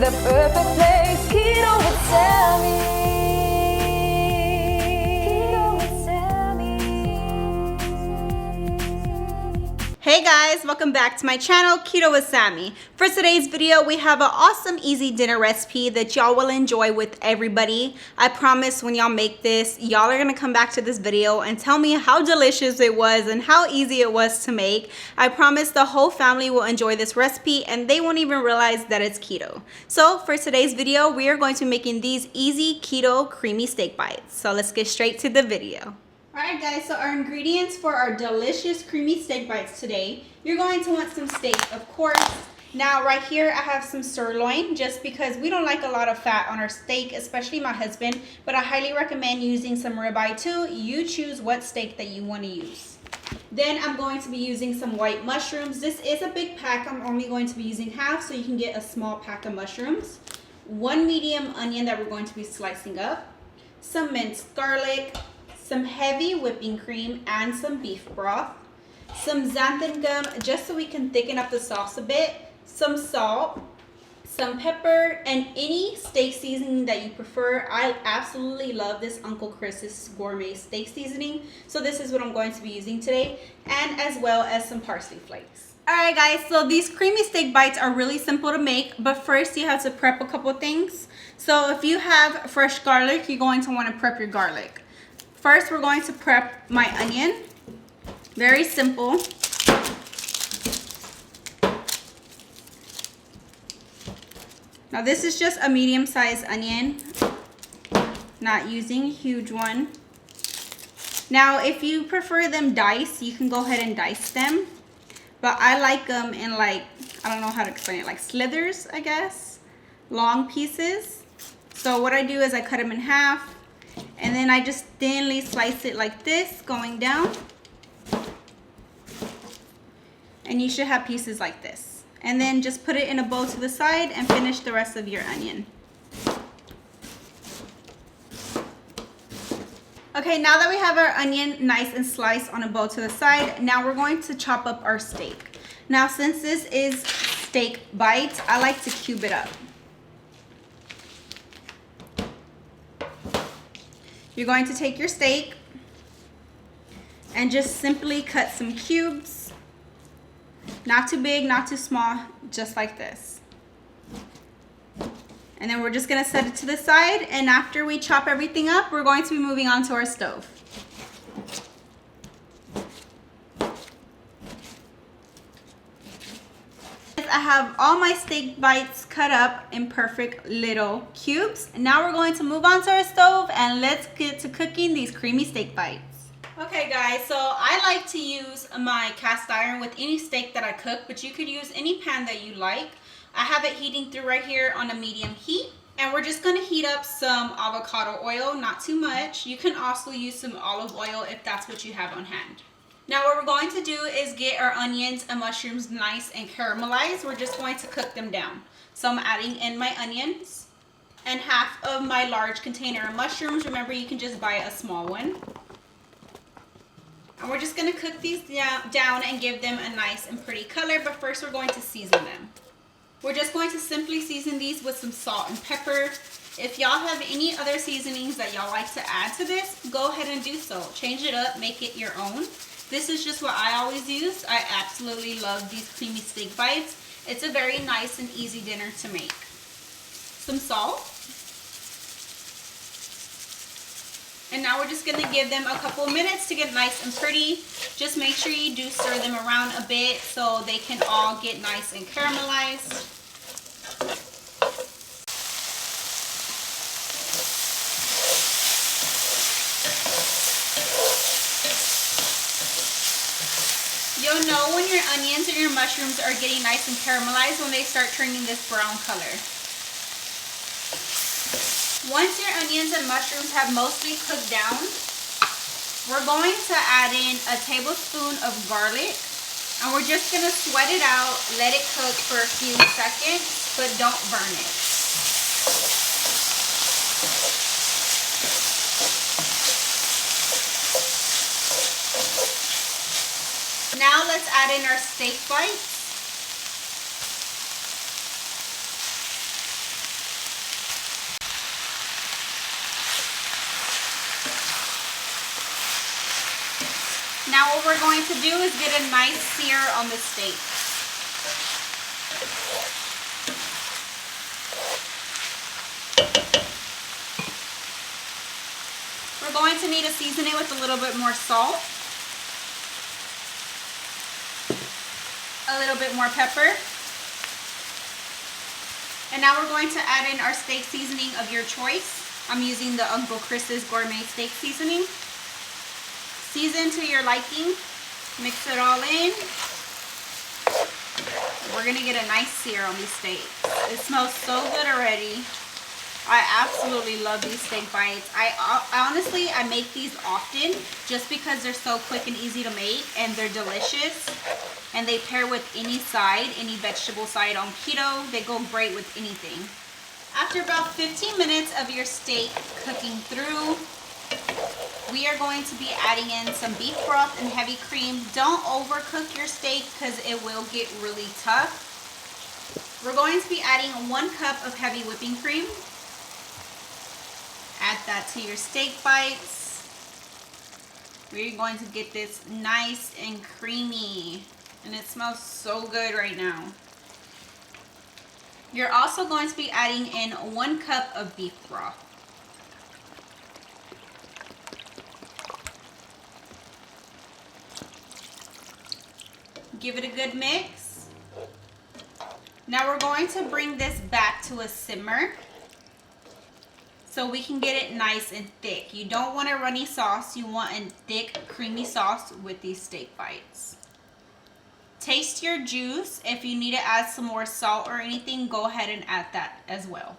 the perfect place. Keto with Sammy. Keto with Sammy. Hey guys, welcome back to my channel, Keto with Sammy. For today's video, we have an awesome easy dinner recipe that y'all will enjoy with everybody. I promise when y'all make this, y'all are gonna come back to this video and tell me how delicious it was and how easy it was to make. I promise the whole family will enjoy this recipe and they won't even realize that it's keto. So for today's video, we are going to be making these easy keto creamy steak bites. So let's get straight to the video. Alright guys, so our ingredients for our delicious creamy steak bites today, you're going to want some steak, of course. Now right here I have some sirloin, just because we don't like a lot of fat on our steak, especially my husband, but I highly recommend using some ribeye too. You choose what steak that you want to use. Then I'm going to be using some white mushrooms. This is a big pack. I'm only going to be using half, so you can get a small pack of mushrooms. One medium onion that we're going to be slicing up. Some minced garlic. Some heavy whipping cream and some beef broth, some xanthan gum just so we can thicken up the sauce a bit, some salt, some pepper, and any steak seasoning that you prefer. I absolutely love this Uncle Chris's gourmet steak seasoning, so this is what I'm going to be using today, and as well as some parsley flakes. Alright guys, so these creamy steak bites are really simple to make, but first you have to prep a couple things. So if you have fresh garlic, you're going to want to prep your garlic. First, we're going to prep my onion. Very simple. Now this is just a medium-sized onion, not using a huge one. Now if you prefer them diced, you can go ahead and dice them. But I like them in like, I don't know how to explain it, like slithers, I guess. Long pieces. So what I do is I cut them in half. And then I just thinly slice it like this, going down. And you should have pieces like this. And then just put it in a bowl to the side and finish the rest of your onion. Okay, now that we have our onion nice and sliced on a bowl to the side, now we're going to chop up our steak. Now since this is steak bites, I like to cube it up. You're going to take your steak and just simply cut some cubes. Not too big, not too small, just like this. And then we're just going to set it to the side, and after we chop everything up, we're going to be moving on to our stove. I have all my steak bites cut up in perfect little cubes. Now we're going to move on to our stove and let's get to cooking these creamy steak bites. Okay guys, so I like to use my cast iron with any steak that I cook, but you could use any pan that you like. I have it heating through right here on a medium heat, and we're just going to heat up some avocado oil, not too much. You can also use some olive oil if that's what you have on hand. Now what we're going to do is get our onions and mushrooms nice and caramelized. We're just going to cook them down. So I'm adding in my onions and half of my large container of mushrooms. Remember, you can just buy a small one. And we're just going to cook these down and give them a nice and pretty color. But first we're going to season them. We're just going to simply season these with some salt and pepper. If y'all have any other seasonings that y'all like to add to this, go ahead and do so. Change it up, make it your own. This is just what I always use. I absolutely love these creamy steak bites. It's a very nice and easy dinner to make. Some salt. And now we're just going to give them a couple minutes to get nice and pretty. Just make sure you do stir them around a bit so they can all get nice and caramelized. You'll know when your onions and your mushrooms are getting nice and caramelized when they start turning this brown color. Once your onions and mushrooms have mostly cooked down, we're going to add in a tablespoon of garlic, and we're just going to sweat it out, let it cook for a few seconds, but don't burn it. Now let's add in our steak bites. we're going to do is get a nice sear on the steak. We're going to need to season it with a little bit more salt, a little bit more pepper, and now we're going to add in our steak seasoning of your choice. I'm using the Uncle Chris's gourmet steak seasoning. Season to your liking, mix it all in. We're gonna get a nice sear on these steaks. It smells so good already. I absolutely love these steak bites. I honestly make these often just because they're so quick and easy to make, and they're delicious. And they pair with any side, any vegetable side on keto. They go great with anything. After about 15 minutes of your steak cooking through, we are going to be adding in some beef broth and heavy cream. Don't overcook your steak because it will get really tough. We're going to be adding 1 cup of heavy whipping cream. Add that to your steak bites. We're going to get this nice and creamy, and it smells so good right now. You're also going to be adding in 1 cup of beef broth. Give it a good mix. Now we're going to bring this back to a simmer so we can get it nice and thick. You don't want a runny sauce. You want a thick, creamy sauce with these steak bites. Taste your juice. If you need to add some more salt or anything, go ahead and add that as well.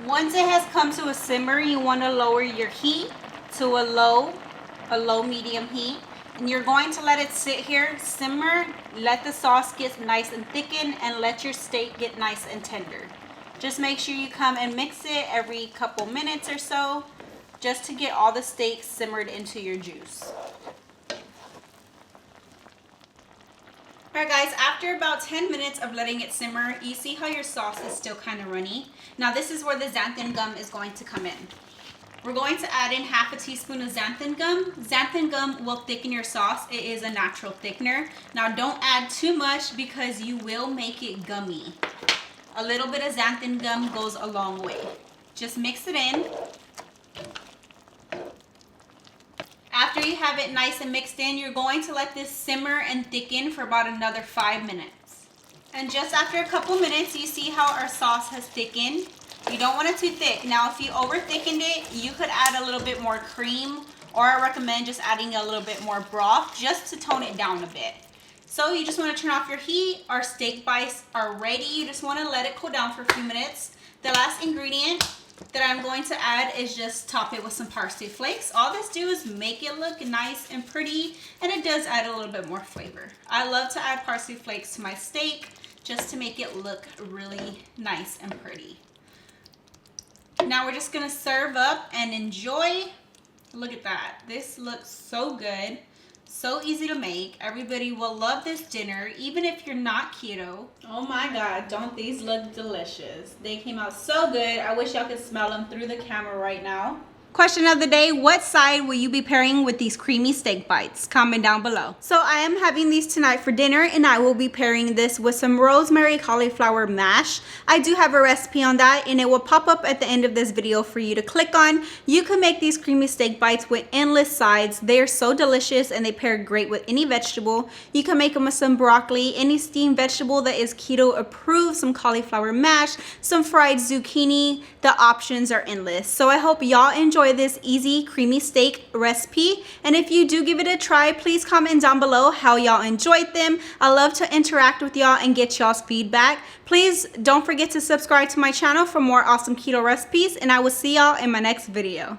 Once it has come to a simmer, you want to lower your heat to a low medium heat. And you're going to let it sit here, simmer, let the sauce get nice and thickened, and let your steak get nice and tender. Just make sure you come and mix it every couple minutes or so, just to get all the steak simmered into your juice. Alright guys, after about 10 minutes of letting it simmer, you see how your sauce is still kind of runny. Now this is where the xanthan gum is going to come in. We're going to add in half a teaspoon of xanthan gum. Xanthan gum will thicken your sauce. It is a natural thickener. Now don't add too much because you will make it gummy. A little bit of xanthan gum goes a long way. Just mix it in. After you have it nice and mixed in, you're going to let this simmer and thicken for about another 5 minutes. And just after a couple minutes, you see how our sauce has thickened. You don't want it too thick. Now, if you over thickened it, you could add a little bit more cream, or I recommend just adding a little bit more broth just to tone it down a bit. So you just want to turn off your heat. Our steak bites are ready. You just want to let it cool down for a few minutes. The last ingredient that I'm going to add is just top it with some parsley flakes. All this do is make it look nice and pretty, and it does add a little bit more flavor. I love to add parsley flakes to my steak just to make it look really nice and pretty. Now we're just gonna serve up and enjoy. Look at that. This looks so good. So easy to make. Everybody will love this dinner, even if you're not keto. Oh my God, don't these look delicious? They came out so good. I wish y'all could smell them through the camera right now. Question of the day, what side will you be pairing with these creamy steak bites? Comment down below. So I am having these tonight for dinner, and I will be pairing this with some rosemary cauliflower mash. I do have a recipe on that, and it will pop up at the end of this video for you to click on. You can make these creamy steak bites with endless sides. They are so delicious, and they pair great with any vegetable. You can make them with some broccoli, any steamed vegetable that is keto approved, some cauliflower mash, some fried zucchini. The options are endless. So I hope y'all enjoy this easy creamy steak recipe, and if you do give it a try, please comment down below how y'all enjoyed them. I love to interact with y'all and get y'all's feedback. Please don't forget to subscribe to my channel for more awesome keto recipes, and I will see y'all in my next video.